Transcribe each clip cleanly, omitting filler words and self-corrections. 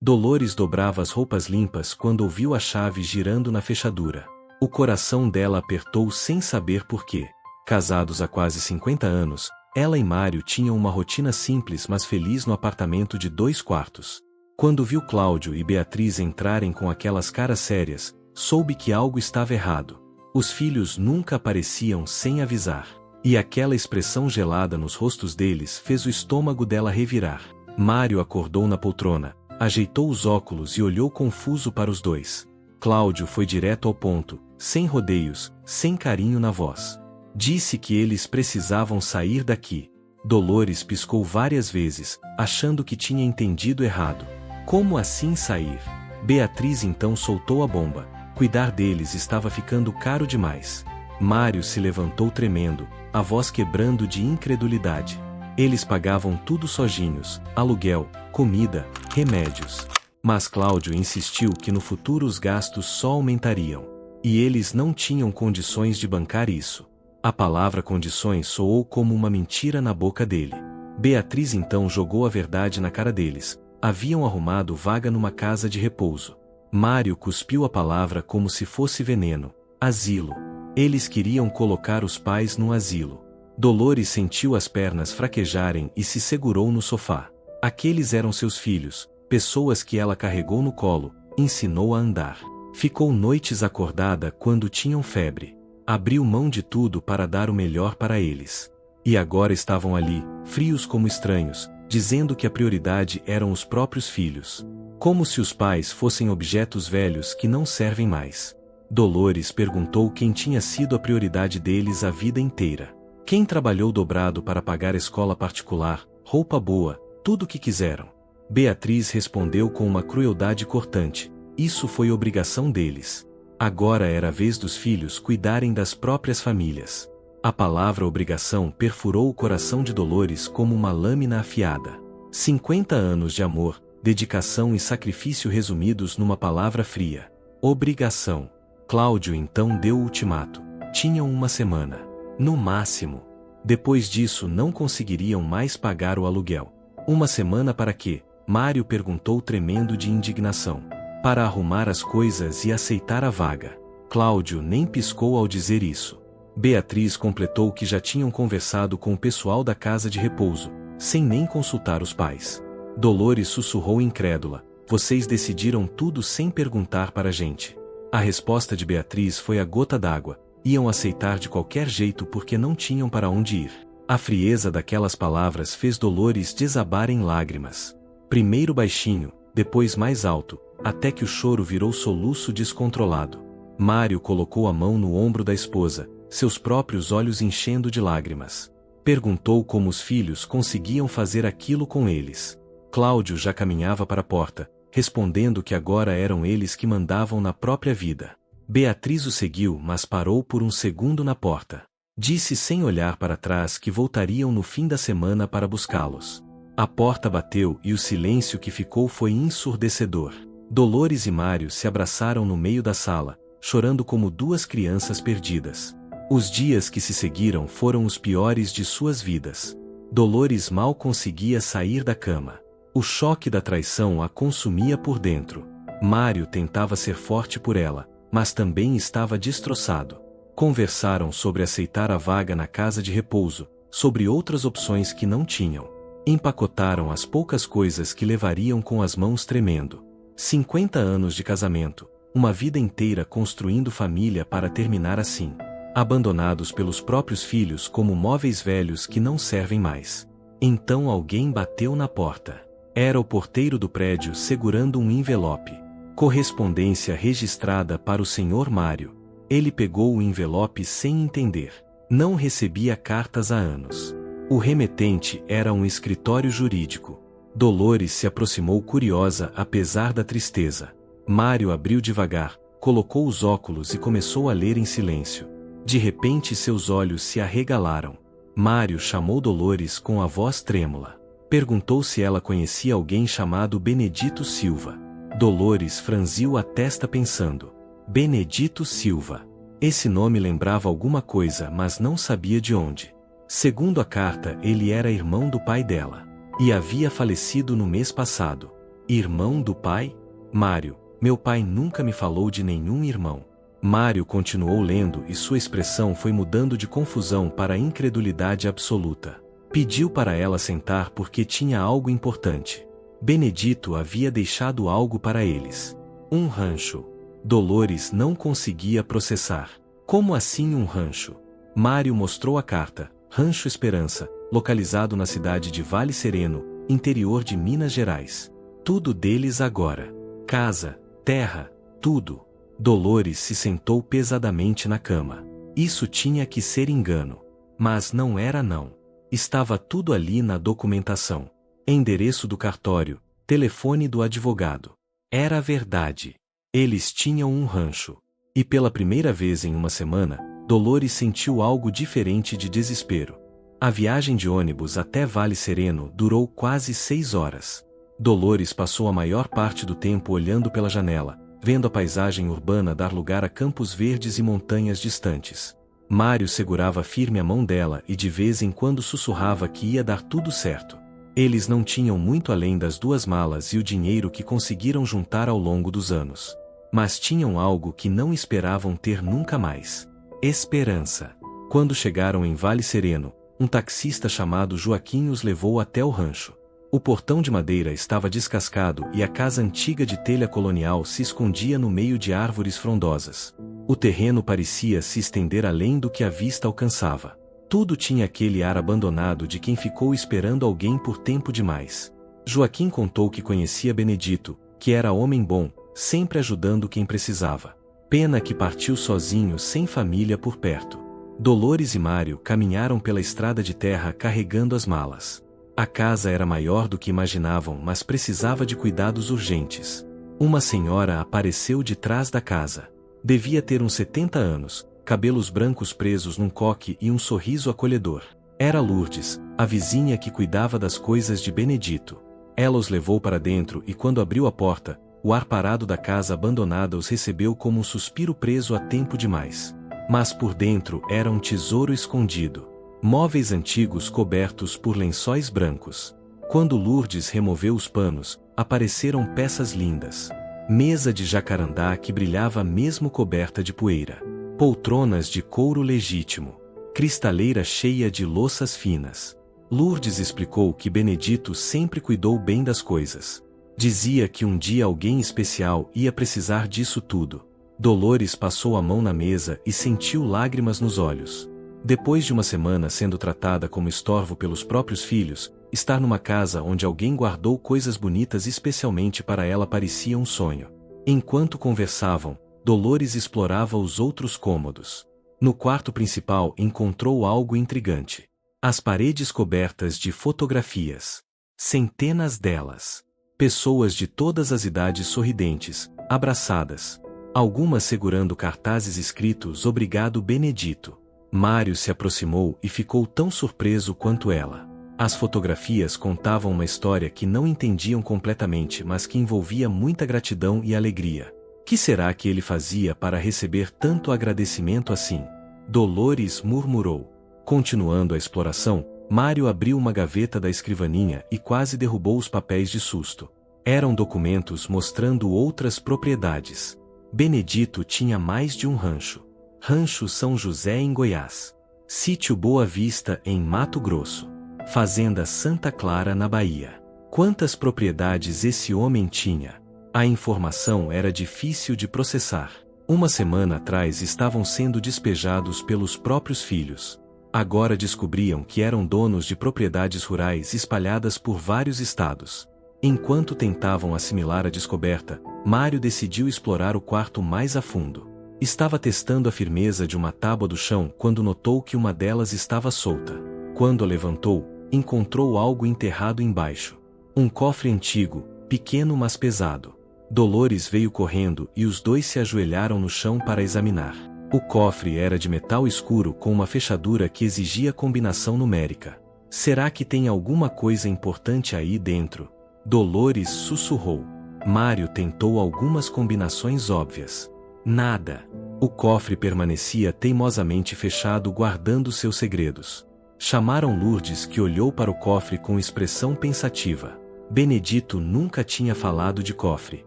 Dolores dobrava as roupas limpas quando ouviu a chave girando na fechadura. O coração dela apertou sem saber por quê. Casados há quase 50 anos, ela e Mário tinham uma rotina simples mas feliz no apartamento de 2 quartos. Quando viu Cláudio e Beatriz entrarem com aquelas caras sérias, soube que algo estava errado. Os filhos nunca apareciam sem avisar. E aquela expressão gelada nos rostos deles fez o estômago dela revirar. Mário acordou na poltrona, ajeitou os óculos e olhou confuso para os dois. Cláudio foi direto ao ponto, sem rodeios, sem carinho na voz. Disse que eles precisavam sair daqui. Dolores piscou várias vezes, achando que tinha entendido errado. Como assim sair? Beatriz então soltou a bomba. Cuidar deles estava ficando caro demais. Mário se levantou tremendo, a voz quebrando de incredulidade. Eles pagavam tudo sozinhos, aluguel, comida, remédios. Mas Cláudio insistiu que no futuro os gastos só aumentariam. E eles não tinham condições de bancar isso. A palavra condições soou como uma mentira na boca dele. Beatriz então jogou a verdade na cara deles. Haviam arrumado vaga numa casa de repouso. Mário cuspiu a palavra como se fosse veneno. Asilo. Eles queriam colocar os pais no asilo. Dolores sentiu as pernas fraquejarem e se segurou no sofá. Aqueles eram seus filhos, pessoas que ela carregou no colo, ensinou a andar. Ficou noites acordada quando tinham febre. Abriu mão de tudo para dar o melhor para eles. E agora estavam ali, frios como estranhos, dizendo que a prioridade eram os próprios filhos. Como se os pais fossem objetos velhos que não servem mais. Dolores perguntou quem tinha sido a prioridade deles a vida inteira. Quem trabalhou dobrado para pagar escola particular, roupa boa, tudo o que quiseram. Beatriz respondeu com uma crueldade cortante. Isso foi obrigação deles. Agora era a vez dos filhos cuidarem das próprias famílias. A palavra obrigação perfurou o coração de Dolores como uma lâmina afiada. 50 anos de amor, dedicação e sacrifício resumidos numa palavra fria. Obrigação. Cláudio então deu o ultimato. Tinham uma semana. No máximo. Depois disso não conseguiriam mais pagar o aluguel. Uma semana para quê? Mário perguntou tremendo de indignação. Para arrumar as coisas e aceitar a vaga. Cláudio nem piscou ao dizer isso. Beatriz completou que já tinham conversado com o pessoal da casa de repouso, sem nem consultar os pais. Dolores sussurrou incrédula. Vocês decidiram tudo sem perguntar para a gente. A resposta de Beatriz foi a gota d'água. Iam aceitar de qualquer jeito porque não tinham para onde ir. A frieza daquelas palavras fez Dolores desabar em lágrimas. Primeiro baixinho, depois mais alto, até que o choro virou soluço descontrolado. Mário colocou a mão no ombro da esposa, seus próprios olhos enchendo de lágrimas. Perguntou como os filhos conseguiam fazer aquilo com eles. Cláudio já caminhava para a porta, respondendo que agora eram eles que mandavam na própria vida. Beatriz o seguiu, mas parou por um segundo na porta. Disse sem olhar para trás que voltariam no fim da semana para buscá-los. A porta bateu e o silêncio que ficou foi ensurdecedor. Dolores e Mário se abraçaram no meio da sala, chorando como duas crianças perdidas. Os dias que se seguiram foram os piores de suas vidas. Dolores mal conseguia sair da cama. O choque da traição a consumia por dentro. Mário tentava ser forte por ela, mas também estava destroçado. Conversaram sobre aceitar a vaga na casa de repouso, sobre outras opções que não tinham. Empacotaram as poucas coisas que levariam com as mãos tremendo. 50 anos de casamento, uma vida inteira construindo família para terminar assim. Abandonados pelos próprios filhos como móveis velhos que não servem mais. Então alguém bateu na porta. Era o porteiro do prédio segurando um envelope. Correspondência registrada para o Sr. Mário. Ele pegou o envelope sem entender. Não recebia cartas há anos. O remetente era um escritório jurídico. Dolores se aproximou curiosa apesar da tristeza. Mário abriu devagar, colocou os óculos e começou a ler em silêncio. De repente seus olhos se arregalaram. Mário chamou Dolores com a voz trêmula. Perguntou se ela conhecia alguém chamado Benedito Silva. Dolores franziu a testa pensando. Benedito Silva. Esse nome lembrava alguma coisa, mas não sabia de onde. Segundo a carta, ele era irmão do pai dela. E havia falecido no mês passado. Irmão do pai? Mário, meu pai nunca me falou de nenhum irmão. Mário continuou lendo e sua expressão foi mudando de confusão para incredulidade absoluta. Pediu para ela sentar porque tinha algo importante. Benedito havia deixado algo para eles. Um rancho. Dolores não conseguia processar. Como assim um rancho? Mário mostrou a carta. Rancho Esperança, localizado na cidade de Vale Sereno, interior de Minas Gerais. Tudo deles agora. Casa, terra, tudo. Dolores se sentou pesadamente na cama. Isso tinha que ser engano. Mas não era não. Estava tudo ali na documentação. Endereço do cartório, telefone do advogado. Era verdade. Eles tinham um rancho. E pela primeira vez em uma semana, Dolores sentiu algo diferente de desespero. A viagem de ônibus até Vale Sereno durou quase 6 horas. Dolores passou a maior parte do tempo olhando pela janela, vendo a paisagem urbana dar lugar a campos verdes e montanhas distantes. Mário segurava firme a mão dela e de vez em quando sussurrava que ia dar tudo certo. Eles não tinham muito além das 2 malas e o dinheiro que conseguiram juntar ao longo dos anos. Mas tinham algo que não esperavam ter nunca mais. Esperança. Quando chegaram em Vale Sereno, um taxista chamado Joaquim os levou até o rancho. O portão de madeira estava descascado e a casa antiga de telha colonial se escondia no meio de árvores frondosas. O terreno parecia se estender além do que a vista alcançava. Tudo tinha aquele ar abandonado de quem ficou esperando alguém por tempo demais. Joaquim contou que conhecia Benedito, que era homem bom, sempre ajudando quem precisava. Pena que partiu sozinho sem família por perto. Dolores e Mário caminharam pela estrada de terra carregando as malas. A casa era maior do que imaginavam, mas precisava de cuidados urgentes. Uma senhora apareceu de trás da casa. Devia ter uns 70 anos, cabelos brancos presos num coque e um sorriso acolhedor. Era Lourdes, a vizinha que cuidava das coisas de Benedito. Ela os levou para dentro e quando abriu a porta, o ar parado da casa abandonada os recebeu como um suspiro preso a tempo demais. Mas por dentro era um tesouro escondido. Móveis antigos cobertos por lençóis brancos. Quando Lourdes removeu os panos, apareceram peças lindas. Mesa de jacarandá que brilhava mesmo coberta de poeira. Poltronas de couro legítimo. Cristaleira cheia de louças finas. Lourdes explicou que Benedito sempre cuidou bem das coisas. Dizia que um dia alguém especial ia precisar disso tudo. Dolores passou a mão na mesa e sentiu lágrimas nos olhos. Depois de uma semana sendo tratada como estorvo pelos próprios filhos, estar numa casa onde alguém guardou coisas bonitas especialmente para ela parecia um sonho. Enquanto conversavam, Dolores explorava os outros cômodos. No quarto principal encontrou algo intrigante. As paredes cobertas de fotografias. Centenas delas. Pessoas de todas as idades sorridentes, abraçadas. Algumas segurando cartazes escritos "Obrigado Benedito". Mário se aproximou e ficou tão surpreso quanto ela. As fotografias contavam uma história que não entendiam completamente, mas que envolvia muita gratidão e alegria. Que será que ele fazia para receber tanto agradecimento assim? Dolores murmurou. Continuando a exploração, Mário abriu uma gaveta da escrivaninha e quase derrubou os papéis de susto. Eram documentos mostrando outras propriedades. Benedito tinha mais de um rancho. Rancho São José em Goiás. Sítio Boa Vista em Mato Grosso. Fazenda Santa Clara na Bahia. Quantas propriedades esse homem tinha? A informação era difícil de processar. Uma semana atrás estavam sendo despejados pelos próprios filhos. Agora descobriam que eram donos de propriedades rurais espalhadas por vários estados. Enquanto tentavam assimilar a descoberta, Mário decidiu explorar o quarto mais a fundo. Estava testando a firmeza de uma tábua do chão quando notou que uma delas estava solta. Quando a levantou, encontrou algo enterrado embaixo. Um cofre antigo, pequeno mas pesado. Dolores veio correndo e os dois se ajoelharam no chão para examinar. O cofre era de metal escuro com uma fechadura que exigia combinação numérica. Será que tem alguma coisa importante aí dentro? Dolores sussurrou. Mário tentou algumas combinações óbvias. Nada. O cofre permanecia teimosamente fechado, guardando seus segredos. Chamaram Lourdes, que olhou para o cofre com expressão pensativa. Benedito nunca tinha falado de cofre,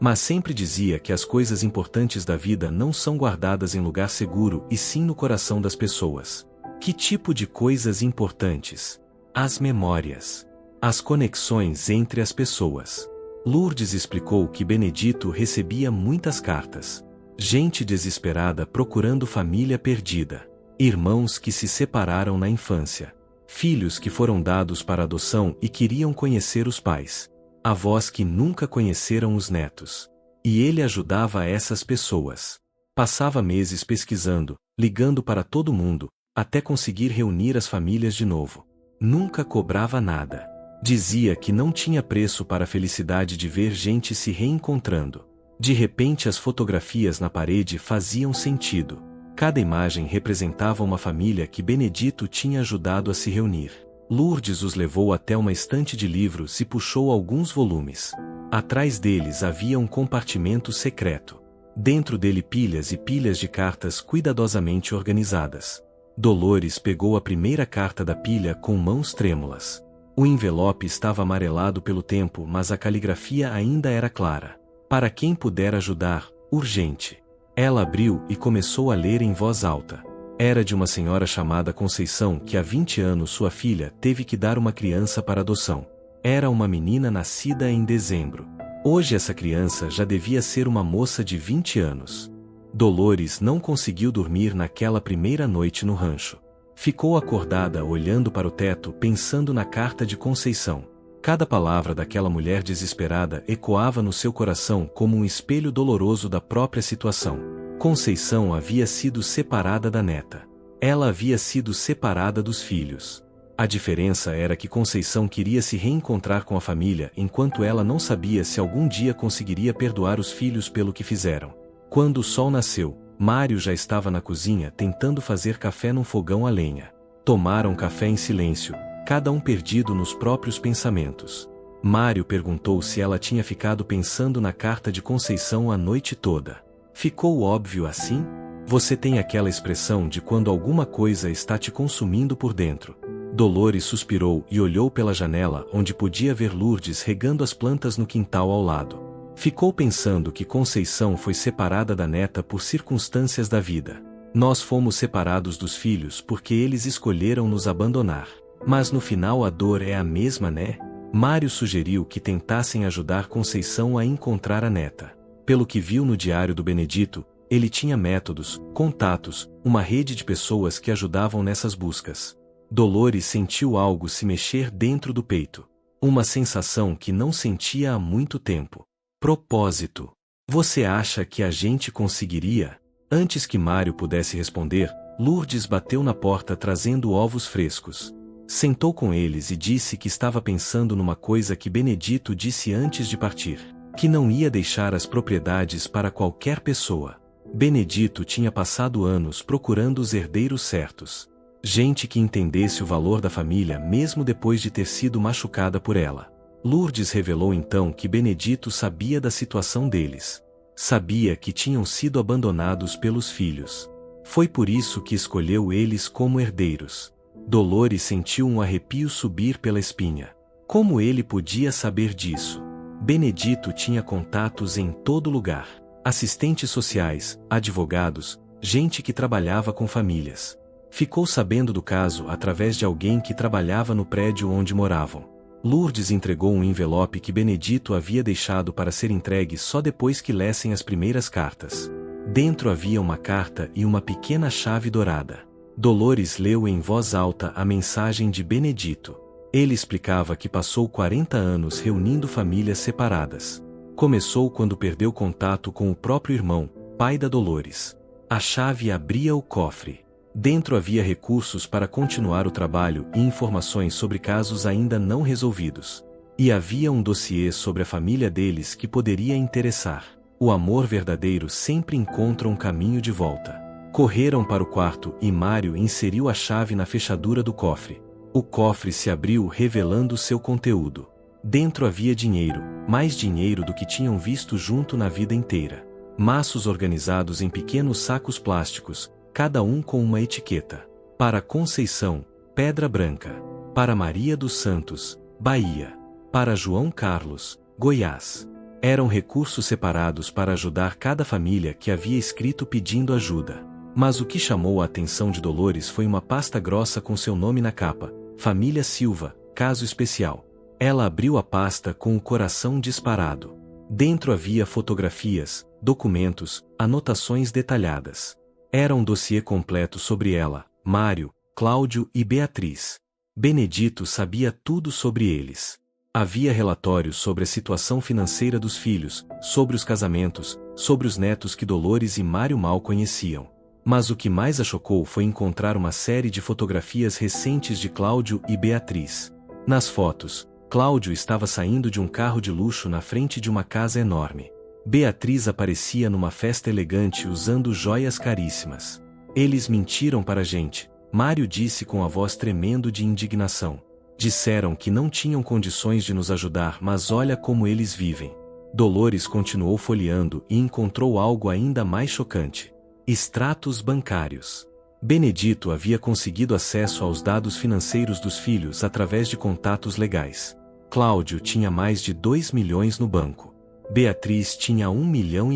mas sempre dizia que as coisas importantes da vida não são guardadas em lugar seguro e sim no coração das pessoas. Que tipo de coisas importantes? As memórias. As conexões entre as pessoas. Lourdes explicou que Benedito recebia muitas cartas. Gente desesperada procurando família perdida. Irmãos que se separaram na infância. Filhos que foram dados para adoção e queriam conhecer os pais. Avós que nunca conheceram os netos. E ele ajudava essas pessoas. Passava meses pesquisando, ligando para todo mundo, até conseguir reunir as famílias de novo. Nunca cobrava nada. Dizia que não tinha preço para a felicidade de ver gente se reencontrando. De repente as fotografias na parede faziam sentido. Cada imagem representava uma família que Benedito tinha ajudado a se reunir. Lourdes os levou até uma estante de livros e puxou alguns volumes. Atrás deles havia um compartimento secreto. Dentro dele pilhas e pilhas de cartas cuidadosamente organizadas. Dolores pegou a primeira carta da pilha com mãos trêmulas. O envelope estava amarelado pelo tempo, mas a caligrafia ainda era clara. Para quem puder ajudar, urgente. Ela abriu e começou a ler em voz alta. Era de uma senhora chamada Conceição que há 20 anos sua filha teve que dar uma criança para adoção. Era uma menina nascida em dezembro. Hoje essa criança já devia ser uma moça de 20 anos. Dolores não conseguiu dormir naquela primeira noite no rancho. Ficou acordada olhando para o teto pensando na carta de Conceição. Cada palavra daquela mulher desesperada ecoava no seu coração como um espelho doloroso da própria situação. Conceição havia sido separada da neta. Ela havia sido separada dos filhos. A diferença era que Conceição queria se reencontrar com a família enquanto ela não sabia se algum dia conseguiria perdoar os filhos pelo que fizeram. Quando o sol nasceu, Mário já estava na cozinha tentando fazer café num fogão a lenha. Tomaram café em silêncio, cada um perdido nos próprios pensamentos. Mário perguntou se ela tinha ficado pensando na carta de Conceição a noite toda. Ficou óbvio assim? Você tem aquela expressão de quando alguma coisa está te consumindo por dentro. Dolores suspirou e olhou pela janela onde podia ver Lourdes regando as plantas no quintal ao lado. Ficou pensando que Conceição foi separada da neta por circunstâncias da vida. Nós fomos separados dos filhos porque eles escolheram nos abandonar. Mas no final a dor é a mesma, né? Mário sugeriu que tentassem ajudar Conceição a encontrar a neta. Pelo que viu no diário do Benedito, ele tinha métodos, contatos, uma rede de pessoas que ajudavam nessas buscas. Dolores sentiu algo se mexer dentro do peito. Uma sensação que não sentia há muito tempo. Propósito. Você acha que a gente conseguiria? Antes que Mário pudesse responder, Lourdes bateu na porta trazendo ovos frescos. Sentou com eles e disse que estava pensando numa coisa que Benedito disse antes de partir. Que não ia deixar as propriedades para qualquer pessoa. Benedito tinha passado anos procurando os herdeiros certos. Gente que entendesse o valor da família mesmo depois de ter sido machucada por ela. Lourdes revelou então que Benedito sabia da situação deles. Sabia que tinham sido abandonados pelos filhos. Foi por isso que escolheu eles como herdeiros. Dolores sentiu um arrepio subir pela espinha. Como ele podia saber disso? Benedito tinha contatos em todo lugar. Assistentes sociais, advogados, gente que trabalhava com famílias. Ficou sabendo do caso através de alguém que trabalhava no prédio onde moravam. Lourdes entregou um envelope que Benedito havia deixado para ser entregue só depois que lessem as primeiras cartas. Dentro havia uma carta e uma pequena chave dourada. Dolores leu em voz alta a mensagem de Benedito. Ele explicava que passou 40 anos reunindo famílias separadas. Começou quando perdeu contato com o próprio irmão, pai da Dolores. A chave abria o cofre. Dentro havia recursos para continuar o trabalho e informações sobre casos ainda não resolvidos. E havia um dossiê sobre a família deles que poderia interessar. O amor verdadeiro sempre encontra um caminho de volta. Correram para o quarto e Mário inseriu a chave na fechadura do cofre. O cofre se abriu revelando seu conteúdo. Dentro havia dinheiro, mais dinheiro do que tinham visto junto na vida inteira. Maços organizados em pequenos sacos plásticos, cada um com uma etiqueta. Para Conceição, Pedra Branca. Para Maria dos Santos, Bahia. para João Carlos, Goiás. Eram recursos separados para ajudar cada família que havia escrito pedindo ajuda. Mas o que chamou a atenção de Dolores foi uma pasta grossa com seu nome na capa: Família Silva, caso especial. Ela abriu a pasta com o coração disparado. Dentro havia fotografias, documentos, anotações detalhadas. Era um dossiê completo sobre ela, Mário, Cláudio e Beatriz. Benedito sabia tudo sobre eles. Havia relatórios sobre a situação financeira dos filhos, sobre os casamentos, sobre os netos que Dolores e Mário mal conheciam. Mas o que mais a chocou foi encontrar uma série de fotografias recentes de Cláudio e Beatriz. Nas fotos, Cláudio estava saindo de um carro de luxo na frente de uma casa enorme. Beatriz aparecia numa festa elegante usando joias caríssimas. Eles mentiram para a gente, Mário disse com a voz tremendo de indignação. Disseram que não tinham condições de nos ajudar, mas olha como eles vivem. Dolores continuou folheando e encontrou algo ainda mais chocante: extratos bancários. Benedito havia conseguido acesso aos dados financeiros dos filhos através de contatos legais. Cláudio tinha mais de 2 milhões no banco. Beatriz tinha 1,5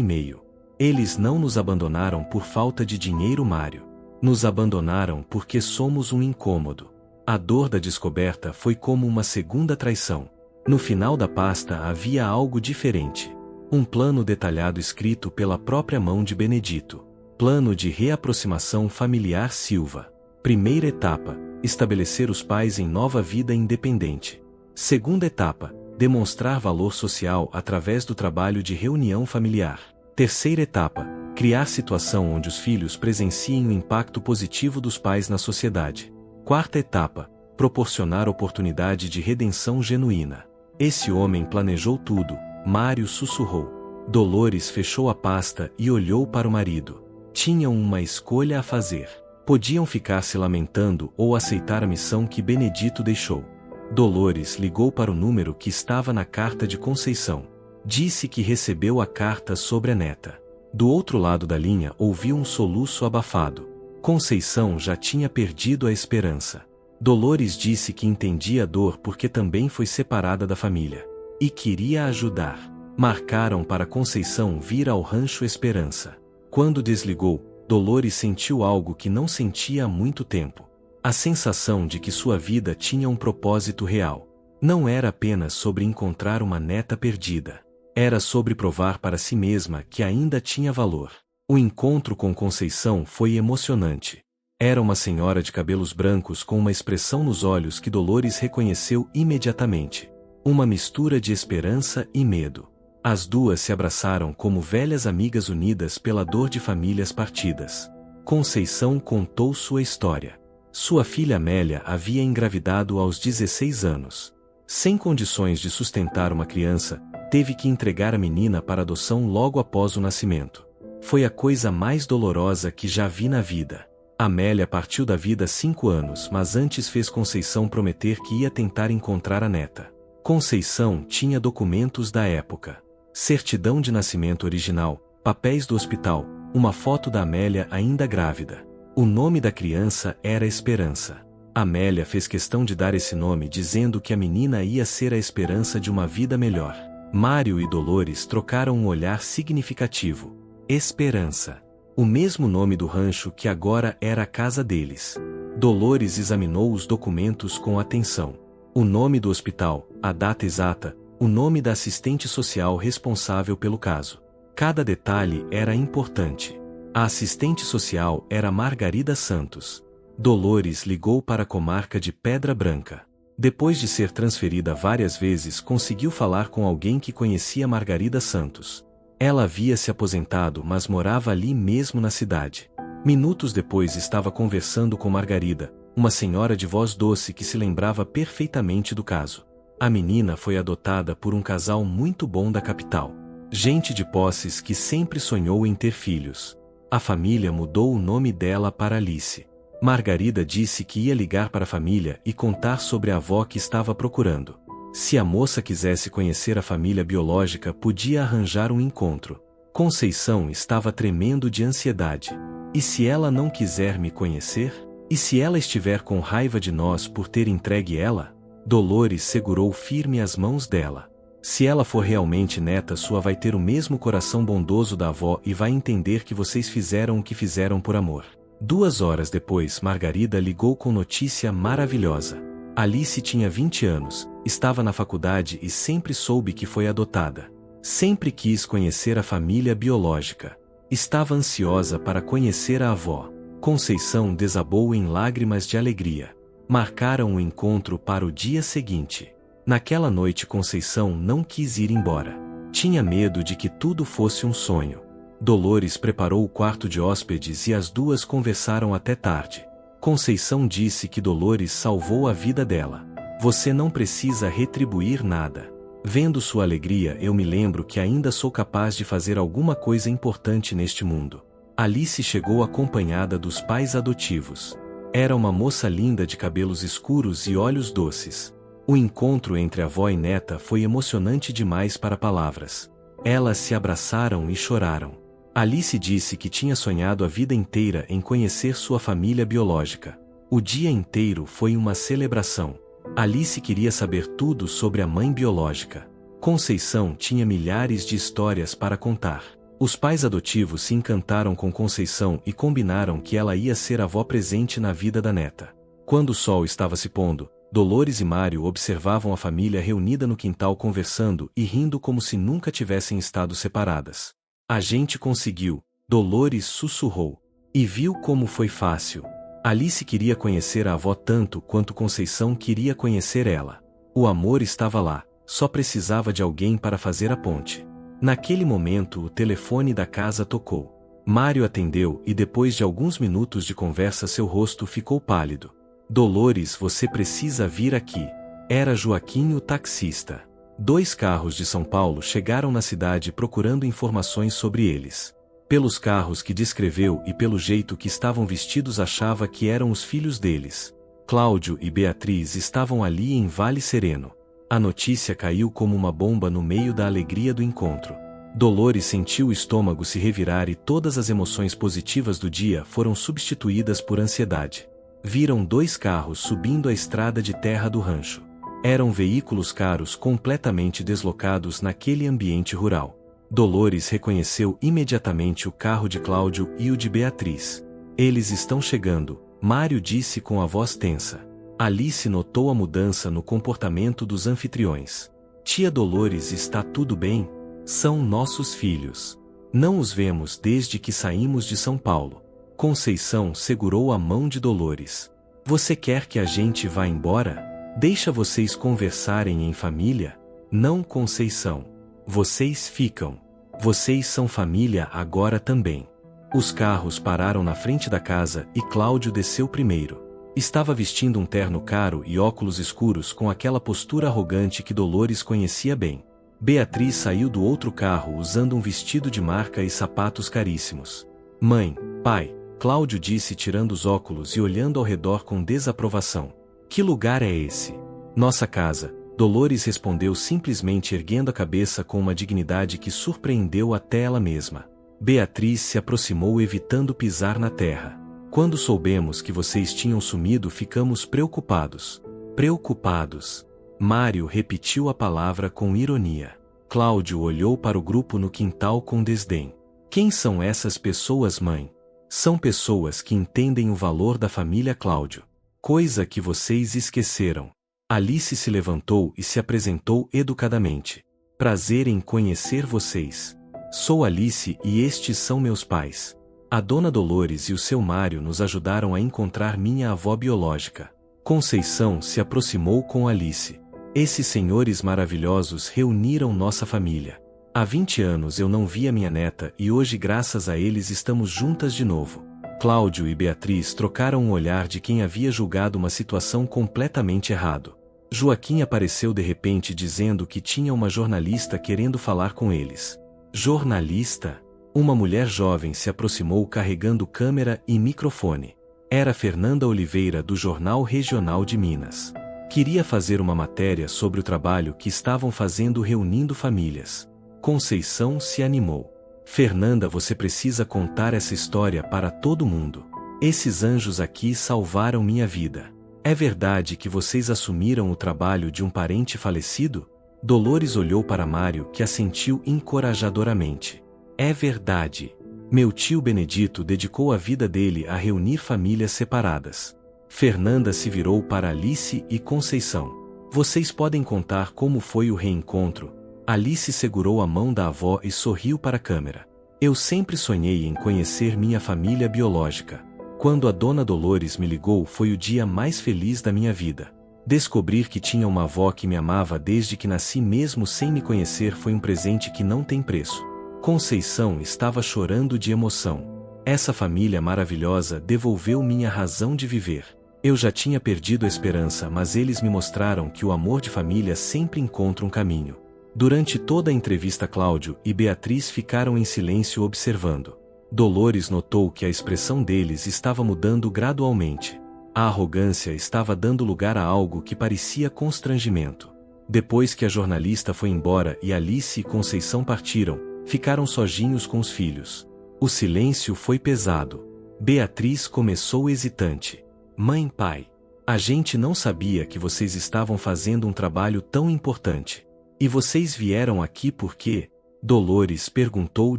milhão. Eles não nos abandonaram por falta de dinheiro, Mário. Nos abandonaram porque somos um incômodo. A dor da descoberta foi como uma segunda traição. No final da pasta havia algo diferente. Um plano detalhado escrito pela própria mão de Benedito. Plano de reaproximação familiar Silva. Primeira etapa: estabelecer os pais em nova vida independente. Segunda etapa: demonstrar valor social através do trabalho de reunião familiar. Terceira etapa: criar situação onde os filhos presenciem o impacto positivo dos pais na sociedade. Quarta etapa: proporcionar oportunidade de redenção genuína. Esse homem planejou tudo, Mário sussurrou. Dolores fechou a pasta e olhou para o marido. Tinham uma escolha a fazer. Podiam ficar se lamentando ou aceitar a missão que Benedito deixou. Dolores ligou para o número que estava na carta de Conceição. Disse que recebeu a carta sobre a neta. Do outro lado da linha ouviu um soluço abafado. Conceição já tinha perdido a esperança. Dolores disse que entendia a dor porque também foi separada da família. E queria ajudar. Marcaram para Conceição vir ao Rancho Esperança. Quando desligou, Dolores sentiu algo que não sentia há muito tempo. A sensação de que sua vida tinha um propósito real. Não era apenas sobre encontrar uma neta perdida. Era sobre provar para si mesma que ainda tinha valor. O encontro com Conceição foi emocionante. Era uma senhora de cabelos brancos com uma expressão nos olhos que Dolores reconheceu imediatamente. Uma mistura de esperança e medo. As duas se abraçaram como velhas amigas unidas pela dor de famílias partidas. Conceição contou sua história. Sua filha Amélia havia engravidado aos 16 anos. Sem condições de sustentar uma criança, teve que entregar a menina para adoção logo após o nascimento. Foi a coisa mais dolorosa que já vi na vida. Amélia partiu da vida há 5 anos, mas antes fez Conceição prometer que ia tentar encontrar a neta. Conceição tinha documentos da época. Certidão de nascimento original, papéis do hospital, uma foto da Amélia ainda grávida. O nome da criança era Esperança. Amélia fez questão de dar esse nome dizendo que a menina ia ser a esperança de uma vida melhor. Mário e Dolores trocaram um olhar significativo. Esperança. O mesmo nome do rancho que agora era a casa deles. Dolores examinou os documentos com atenção. O nome do hospital, a data exata, o nome da assistente social responsável pelo caso. Cada detalhe era importante. A assistente social era Margarida Santos. Dolores ligou para a comarca de Pedra Branca. Depois de ser transferida várias vezes, conseguiu falar com alguém que conhecia Margarida Santos. Ela havia se aposentado, mas morava ali mesmo na cidade. Minutos depois estava conversando com Margarida, uma senhora de voz doce que se lembrava perfeitamente do caso. A menina foi adotada por um casal muito bom da capital. Gente de posses que sempre sonhou em ter filhos. A família mudou o nome dela para Alice. Margarida disse que ia ligar para a família e contar sobre a avó que estava procurando. Se a moça quisesse conhecer a família biológica, podia arranjar um encontro. Conceição estava tremendo de ansiedade. E se ela não quiser me conhecer? E se ela estiver com raiva de nós por ter entregue ela? Dolores segurou firme as mãos dela. Se ela for realmente neta sua, vai ter o mesmo coração bondoso da avó e vai entender que vocês fizeram o que fizeram por amor. 2 horas depois, Margarida ligou com notícia maravilhosa. Alice tinha 20 anos, estava na faculdade e sempre soube que foi adotada. Sempre quis conhecer a família biológica. Estava ansiosa para conhecer a avó. Conceição desabou em lágrimas de alegria. Marcaram o encontro para o dia seguinte. Naquela noite Conceição não quis ir embora. Tinha medo de que tudo fosse um sonho. Dolores preparou o quarto de hóspedes e as duas conversaram até tarde. Conceição disse que Dolores salvou a vida dela. Você não precisa retribuir nada. Vendo sua alegria, eu me lembro que ainda sou capaz de fazer alguma coisa importante neste mundo. Alice chegou acompanhada dos pais adotivos. Era uma moça linda de cabelos escuros e olhos doces. O encontro entre avó e neta foi emocionante demais para palavras. Elas se abraçaram e choraram. Alice disse que tinha sonhado a vida inteira em conhecer sua família biológica. O dia inteiro foi uma celebração. Alice queria saber tudo sobre a mãe biológica. Conceição tinha milhares de histórias para contar. Os pais adotivos se encantaram com Conceição e combinaram que ela ia ser avó presente na vida da neta. Quando o sol estava se pondo, Dolores e Mário observavam a família reunida no quintal conversando e rindo como se nunca tivessem estado separadas. A gente conseguiu, Dolores sussurrou. E viu como foi fácil. Alice queria conhecer a avó tanto quanto Conceição queria conhecer ela. O amor estava lá, só precisava de alguém para fazer a ponte. Naquele momento o telefone da casa tocou. Mário atendeu e depois de alguns minutos de conversa seu rosto ficou pálido. Dolores, você precisa vir aqui. Era Joaquim o taxista. 2 carros de São Paulo chegaram na cidade procurando informações sobre eles. Pelos carros que descreveu e pelo jeito que estavam vestidos achava que eram os filhos deles. Cláudio e Beatriz estavam ali em Vale Sereno. A notícia caiu como uma bomba no meio da alegria do encontro. Dolores sentiu o estômago se revirar e todas as emoções positivas do dia foram substituídas por ansiedade. Viram 2 carros subindo a estrada de terra do rancho. Eram veículos caros completamente deslocados naquele ambiente rural. Dolores reconheceu imediatamente o carro de Cláudio e o de Beatriz. Eles estão chegando, Mário disse com a voz tensa. Alice notou a mudança no comportamento dos anfitriões. Tia Dolores, está tudo bem? São nossos filhos. Não os vemos desde que saímos de São Paulo. Conceição segurou a mão de Dolores. Você quer que a gente vá embora? Deixa vocês conversarem em família? Não, Conceição. Vocês ficam. Vocês são família agora também. Os carros pararam na frente da casa e Cláudio desceu primeiro. Estava vestindo um terno caro e óculos escuros com aquela postura arrogante que Dolores conhecia bem. Beatriz saiu do outro carro usando um vestido de marca e sapatos caríssimos. Mãe, pai, Cláudio disse tirando os óculos e olhando ao redor com desaprovação. Que lugar é esse? Nossa casa, Dolores respondeu simplesmente erguendo a cabeça com uma dignidade que surpreendeu até ela mesma. Beatriz se aproximou evitando pisar na terra. Quando soubemos que vocês tinham sumido, ficamos preocupados. Preocupados. Mário repetiu a palavra com ironia. Cláudio olhou para o grupo no quintal com desdém. Quem são essas pessoas, mãe? São pessoas que entendem o valor da família Cláudio. Coisa que vocês esqueceram. Alice se levantou e se apresentou educadamente. Prazer em conhecer vocês. Sou Alice e estes são meus pais. A dona Dolores e o seu Mário nos ajudaram a encontrar minha avó biológica. Conceição se aproximou com Alice. Esses senhores maravilhosos reuniram nossa família. Há 20 anos eu não via minha neta e hoje graças a eles estamos juntas de novo. Cláudio e Beatriz trocaram um olhar de quem havia julgado uma situação completamente errado. Joaquim apareceu de repente dizendo que tinha uma jornalista querendo falar com eles. Jornalista? Uma mulher jovem se aproximou carregando câmera e microfone. Era Fernanda Oliveira do Jornal Regional de Minas. Queria fazer uma matéria sobre o trabalho que estavam fazendo reunindo famílias. Conceição se animou. Fernanda, você precisa contar essa história para todo mundo. Esses anjos aqui salvaram minha vida. É verdade que vocês assumiram o trabalho de um parente falecido? Dolores olhou para Mário, que assentiu encorajadoramente. É verdade. Meu tio Benedito dedicou a vida dele a reunir famílias separadas. Fernanda se virou para Alice e Conceição. Vocês podem contar como foi o reencontro? Alice segurou a mão da avó e sorriu para a câmera. Eu sempre sonhei em conhecer minha família biológica. Quando a dona Dolores me ligou foi o dia mais feliz da minha vida. Descobrir que tinha uma avó que me amava desde que nasci mesmo sem me conhecer foi um presente que não tem preço. Conceição estava chorando de emoção. Essa família maravilhosa devolveu minha razão de viver. Eu já tinha perdido a esperança, mas eles me mostraram que o amor de família sempre encontra um caminho. Durante toda a entrevista, Cláudio e Beatriz ficaram em silêncio observando. Dolores notou que a expressão deles estava mudando gradualmente. A arrogância estava dando lugar a algo que parecia constrangimento. Depois que a jornalista foi embora e Alice e Conceição partiram, ficaram sozinhos com os filhos. O silêncio foi pesado. Beatriz começou hesitante. Mãe, pai, a gente não sabia que vocês estavam fazendo um trabalho tão importante. E vocês vieram aqui por quê? Dolores perguntou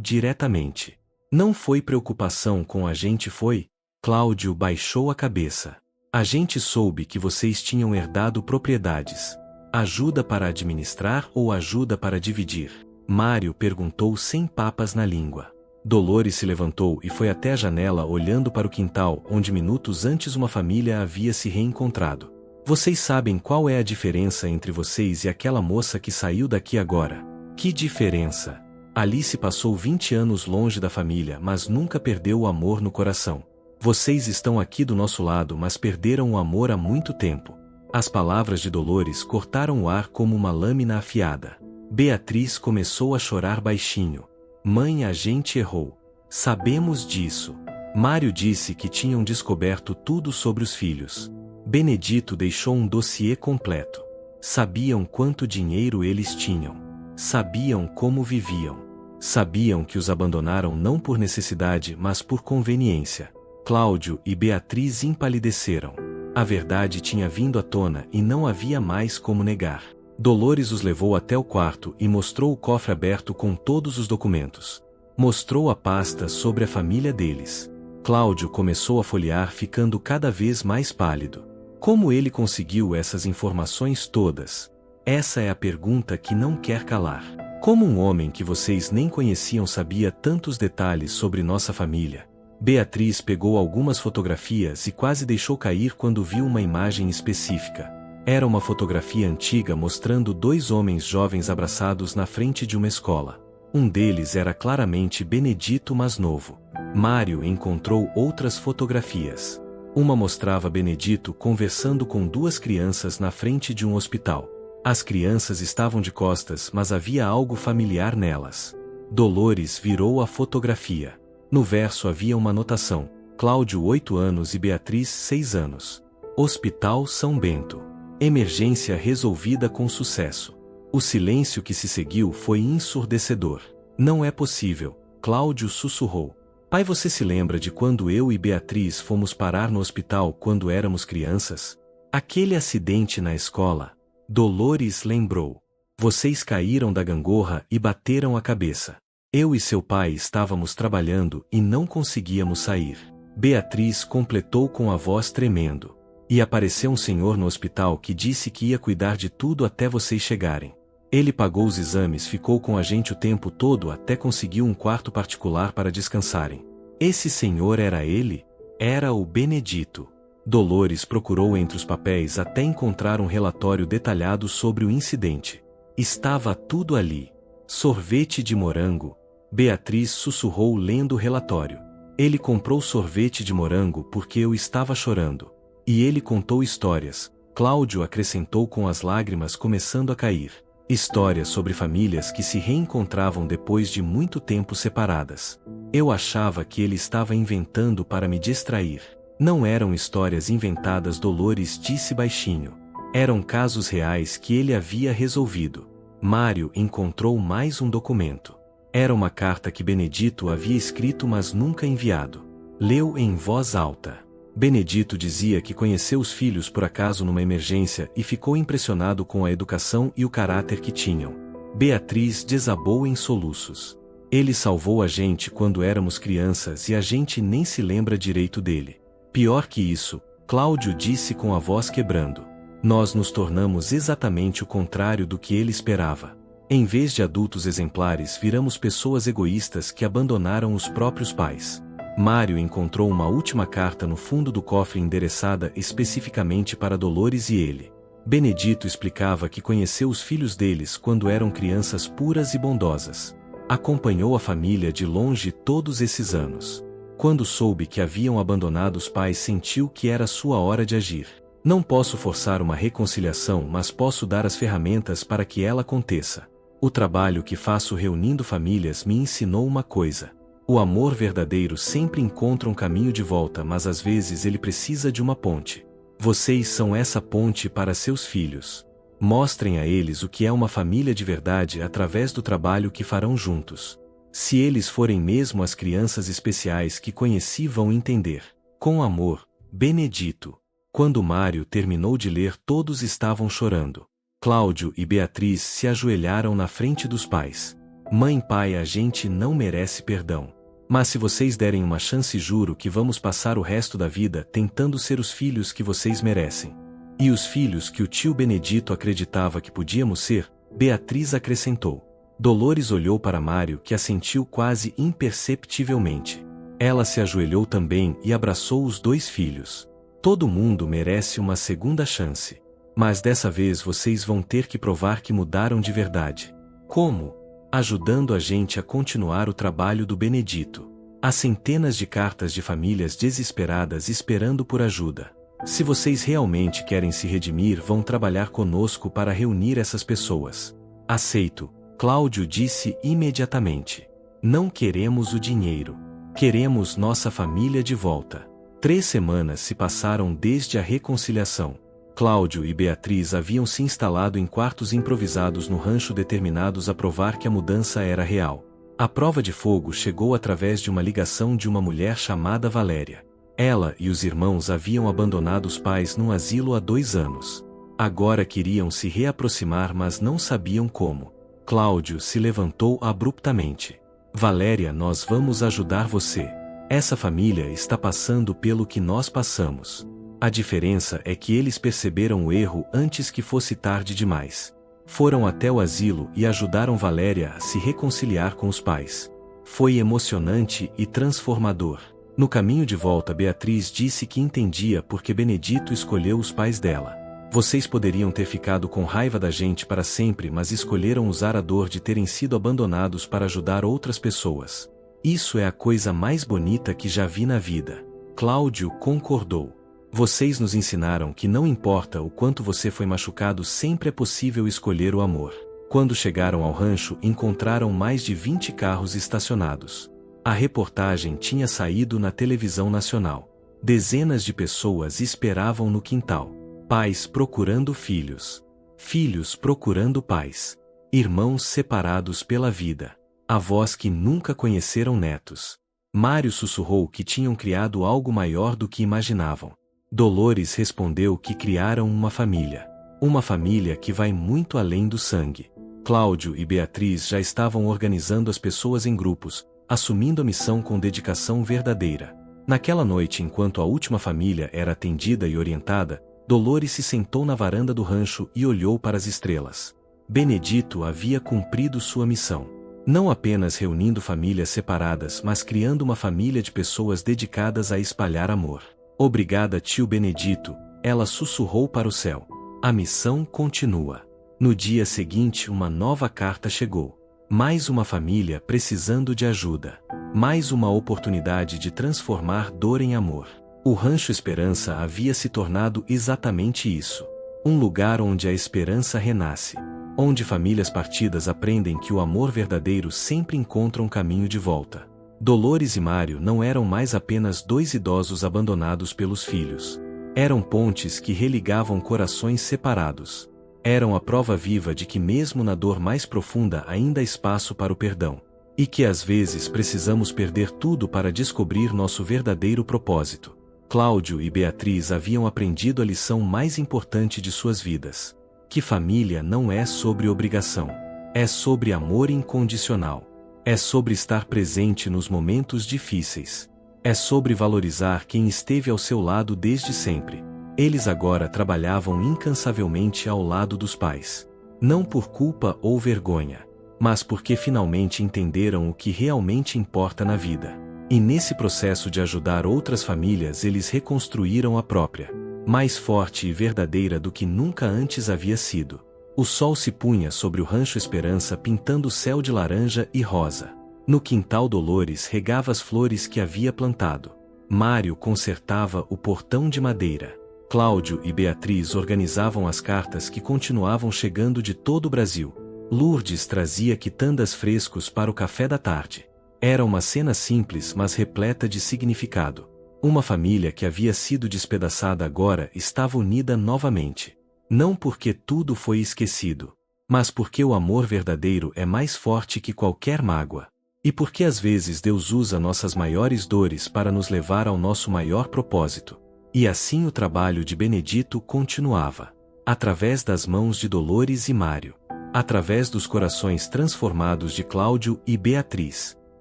diretamente. Não foi preocupação com a gente, foi? Cláudio baixou a cabeça. A gente soube que vocês tinham herdado propriedades. Ajuda para administrar ou ajuda para dividir? Mário perguntou sem papas na língua. Dolores se levantou e foi até a janela olhando para o quintal onde minutos antes uma família havia se reencontrado. Vocês sabem qual é a diferença entre vocês e aquela moça que saiu daqui agora? Que diferença? Alice passou 20 anos longe da família, mas nunca perdeu o amor no coração. Vocês estão aqui do nosso lado, mas perderam o amor há muito tempo. As palavras de Dolores cortaram o ar como uma lâmina afiada. Beatriz começou a chorar baixinho. Mãe, a gente errou. Sabemos disso. Mário disse que tinham descoberto tudo sobre os filhos. Benedito deixou um dossiê completo. Sabiam quanto dinheiro eles tinham. Sabiam como viviam. Sabiam que os abandonaram não por necessidade, mas por conveniência. Cláudio e Beatriz empalideceram. A verdade tinha vindo à tona e não havia mais como negar. Dolores os levou até o quarto e mostrou o cofre aberto com todos os documentos. Mostrou a pasta sobre a família deles. Cláudio começou a folhear, ficando cada vez mais pálido. Como ele conseguiu essas informações todas? Essa é a pergunta que não quer calar. Como um homem que vocês nem conheciam sabia tantos detalhes sobre nossa família? Beatriz pegou algumas fotografias e quase deixou cair quando viu uma imagem específica. Era uma fotografia antiga mostrando dois homens jovens abraçados na frente de uma escola. Um deles era claramente Benedito mais novo. Mário encontrou outras fotografias. Uma mostrava Benedito conversando com duas crianças na frente de um hospital. As crianças estavam de costas, mas havia algo familiar nelas. Dolores virou a fotografia. No verso havia uma anotação: Cláudio 8 anos e Beatriz 6 anos. Hospital São Bento. Emergência resolvida com sucesso. O silêncio que se seguiu foi ensurdecedor. Não é possível, Cláudio sussurrou. Pai, você se lembra de quando eu e Beatriz fomos parar no hospital quando éramos crianças? Aquele acidente na escola. Dolores lembrou. Vocês caíram da gangorra e bateram a cabeça. Eu e seu pai estávamos trabalhando e não conseguíamos sair. Beatriz completou com a voz tremendo. E apareceu um senhor no hospital que disse que ia cuidar de tudo até vocês chegarem. Ele pagou os exames, ficou com a gente o tempo todo até conseguir um quarto particular para descansarem. Esse senhor era ele? Era o Benedito. Dolores procurou entre os papéis até encontrar um relatório detalhado sobre o incidente. Estava tudo ali. Sorvete de morango. Beatriz sussurrou lendo o relatório. Ele comprou sorvete de morango porque eu estava chorando. E ele contou histórias. Cláudio acrescentou com as lágrimas começando a cair. Histórias sobre famílias que se reencontravam depois de muito tempo separadas. Eu achava que ele estava inventando para me distrair. Não eram histórias inventadas, Dolores disse baixinho. Eram casos reais que ele havia resolvido. Mário encontrou mais um documento. Era uma carta que Benedito havia escrito mas nunca enviado. Leu em voz alta. Benedito dizia que conheceu os filhos por acaso numa emergência e ficou impressionado com a educação e o caráter que tinham. Beatriz desabou em soluços. Ele salvou a gente quando éramos crianças e a gente nem se lembra direito dele. Pior que isso, Cláudio disse com a voz quebrando. Nós nos tornamos exatamente o contrário do que ele esperava. Em vez de adultos exemplares, viramos pessoas egoístas que abandonaram os próprios pais. Mário encontrou uma última carta no fundo do cofre endereçada especificamente para Dolores e ele. Benedito explicava que conheceu os filhos deles quando eram crianças puras e bondosas. Acompanhou a família de longe todos esses anos. Quando soube que haviam abandonado os pais, sentiu que era sua hora de agir. Não posso forçar uma reconciliação, mas posso dar as ferramentas para que ela aconteça. O trabalho que faço reunindo famílias me ensinou uma coisa. O amor verdadeiro sempre encontra um caminho de volta, mas às vezes ele precisa de uma ponte. Vocês são essa ponte para seus filhos. Mostrem a eles o que é uma família de verdade através do trabalho que farão juntos. Se eles forem mesmo as crianças especiais que conheci, vão entender. Com amor, Benedito. Quando Mário terminou de ler, todos estavam chorando. Cláudio e Beatriz se ajoelharam na frente dos pais. Mãe, pai, a gente não merece perdão. Mas se vocês derem uma chance, juro que vamos passar o resto da vida tentando ser os filhos que vocês merecem. E os filhos que o tio Benedito acreditava que podíamos ser, Beatriz acrescentou. Dolores olhou para Mário, que assentiu quase imperceptivelmente. Ela se ajoelhou também e abraçou os dois filhos. Todo mundo merece uma segunda chance. Mas dessa vez vocês vão ter que provar que mudaram de verdade. Como? Ajudando a gente a continuar o trabalho do Benedito. Há centenas de cartas de famílias desesperadas esperando por ajuda. Se vocês realmente querem se redimir, vão trabalhar conosco para reunir essas pessoas. Aceito, Cláudio disse imediatamente. Não queremos o dinheiro. Queremos nossa família de volta. 3 semanas se passaram desde a reconciliação. Cláudio e Beatriz haviam se instalado em quartos improvisados no rancho, determinados a provar que a mudança era real. A prova de fogo chegou através de uma ligação de uma mulher chamada Valéria. Ela e os irmãos haviam abandonado os pais num asilo há 2 anos. Agora queriam se reaproximar, mas não sabiam como. Cláudio se levantou abruptamente. Valéria, nós vamos ajudar você. Essa família está passando pelo que nós passamos. A diferença é que eles perceberam o erro antes que fosse tarde demais. Foram até o asilo e ajudaram Valéria a se reconciliar com os pais. Foi emocionante e transformador. No caminho de volta, Beatriz disse que entendia porque Benedito escolheu os pais dela. Vocês poderiam ter ficado com raiva da gente para sempre, mas escolheram usar a dor de terem sido abandonados para ajudar outras pessoas. Isso é a coisa mais bonita que já vi na vida. Cláudio concordou. Vocês nos ensinaram que não importa o quanto você foi machucado, sempre é possível escolher o amor. Quando chegaram ao rancho, encontraram mais de 20 carros estacionados. A reportagem tinha saído na televisão nacional. Dezenas de pessoas esperavam no quintal. Pais procurando filhos. Filhos procurando pais. Irmãos separados pela vida. Avós que nunca conheceram netos. Mário sussurrou que tinham criado algo maior do que imaginavam. Dolores respondeu que criaram uma família. Uma família que vai muito além do sangue. Cláudio e Beatriz já estavam organizando as pessoas em grupos, assumindo a missão com dedicação verdadeira. Naquela noite, enquanto a última família era atendida e orientada, Dolores se sentou na varanda do rancho e olhou para as estrelas. Benedito havia cumprido sua missão. Não apenas reunindo famílias separadas, mas criando uma família de pessoas dedicadas a espalhar amor. Obrigada, tio Benedito, ela sussurrou para o céu. A missão continua. No dia seguinte, uma nova carta chegou. Mais uma família precisando de ajuda. Mais uma oportunidade de transformar dor em amor. O Rancho Esperança havia se tornado exatamente isso. Um lugar onde a esperança renasce. Onde famílias partidas aprendem que o amor verdadeiro sempre encontra um caminho de volta. Dolores e Mário não eram mais apenas 2 idosos abandonados pelos filhos. Eram pontes que religavam corações separados. Eram a prova viva de que mesmo na dor mais profunda ainda há espaço para o perdão. E que às vezes precisamos perder tudo para descobrir nosso verdadeiro propósito. Cláudio e Beatriz haviam aprendido a lição mais importante de suas vidas: que família não é sobre obrigação. É sobre amor incondicional. É sobre estar presente nos momentos difíceis. É sobre valorizar quem esteve ao seu lado desde sempre. Eles agora trabalhavam incansavelmente ao lado dos pais. Não por culpa ou vergonha, mas porque finalmente entenderam o que realmente importa na vida. E nesse processo de ajudar outras famílias eles reconstruíram a própria, mais forte e verdadeira do que nunca antes havia sido. O sol se punha sobre o Rancho Esperança pintando o céu de laranja e rosa. No quintal Dolores regava as flores que havia plantado. Mário consertava o portão de madeira. Cláudio e Beatriz organizavam as cartas que continuavam chegando de todo o Brasil. Lourdes trazia quitandas frescos para o café da tarde. Era uma cena simples, mas repleta de significado. Uma família que havia sido despedaçada agora estava unida novamente. Não porque tudo foi esquecido, mas porque o amor verdadeiro é mais forte que qualquer mágoa. E porque às vezes Deus usa nossas maiores dores para nos levar ao nosso maior propósito. E assim o trabalho de Benedito continuava. Através das mãos de Dolores e Mário. Através dos corações transformados de Cláudio e Beatriz.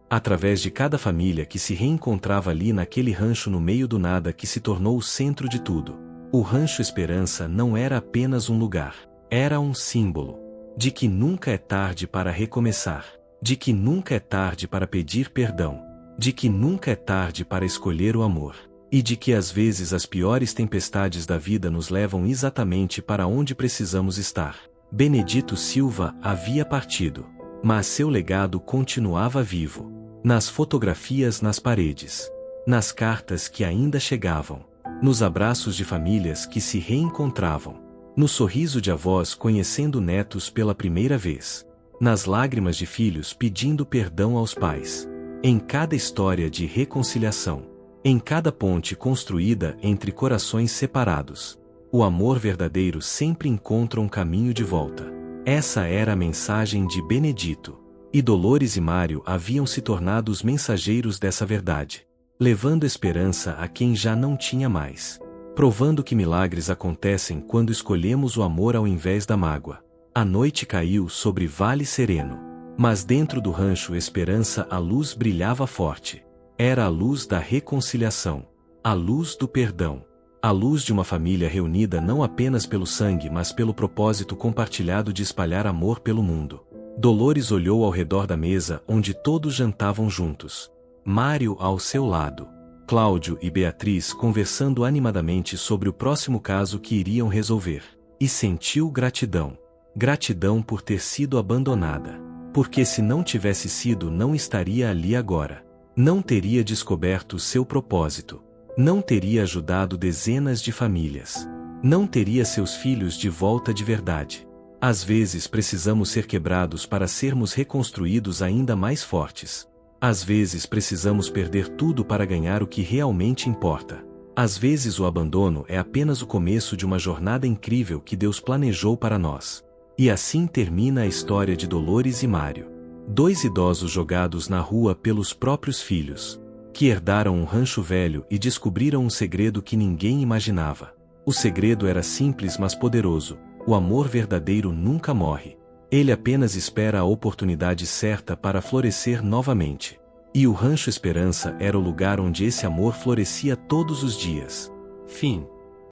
Através de cada família que se reencontrava ali naquele rancho no meio do nada que se tornou o centro de tudo. O Rancho Esperança não era apenas um lugar. Era um símbolo. De que nunca é tarde para recomeçar. De que nunca é tarde para pedir perdão. De que nunca é tarde para escolher o amor. E de que às vezes as piores tempestades da vida nos levam exatamente para onde precisamos estar. Benedito Silva havia partido. Mas seu legado continuava vivo. Nas fotografias nas paredes. Nas cartas que ainda chegavam. Nos abraços de famílias que se reencontravam. No sorriso de avós conhecendo netos pela primeira vez. Nas lágrimas de filhos pedindo perdão aos pais. Em cada história de reconciliação. Em cada ponte construída entre corações separados. O amor verdadeiro sempre encontra um caminho de volta. Essa era a mensagem de Benedito. E Dolores e Mário haviam se tornado os mensageiros dessa verdade. Levando esperança a quem já não tinha mais. Provando que milagres acontecem quando escolhemos o amor ao invés da mágoa. A noite caiu sobre Vale Sereno. Mas dentro do Rancho Esperança a luz brilhava forte. Era a luz da reconciliação. A luz do perdão. A luz de uma família reunida não apenas pelo sangue mas pelo propósito compartilhado de espalhar amor pelo mundo. Dolores olhou ao redor da mesa onde todos jantavam juntos. Mário ao seu lado. Cláudio e Beatriz conversando animadamente sobre o próximo caso que iriam resolver. E sentiu gratidão. Gratidão por ter sido abandonada. Porque se não tivesse sido não estaria ali agora. Não teria descoberto seu propósito. Não teria ajudado dezenas de famílias. Não teria seus filhos de volta de verdade. Às vezes precisamos ser quebrados para sermos reconstruídos ainda mais fortes. Às vezes precisamos perder tudo para ganhar o que realmente importa. Às vezes o abandono é apenas o começo de uma jornada incrível que Deus planejou para nós. E assim termina a história de Dolores e Mário. Dois idosos jogados na rua pelos próprios filhos. Que herdaram um rancho velho e descobriram um segredo que ninguém imaginava. O segredo era simples mas poderoso. O amor verdadeiro nunca morre. Ele apenas espera a oportunidade certa para florescer novamente. E o Rancho Esperança era o lugar onde esse amor florescia todos os dias. Fim.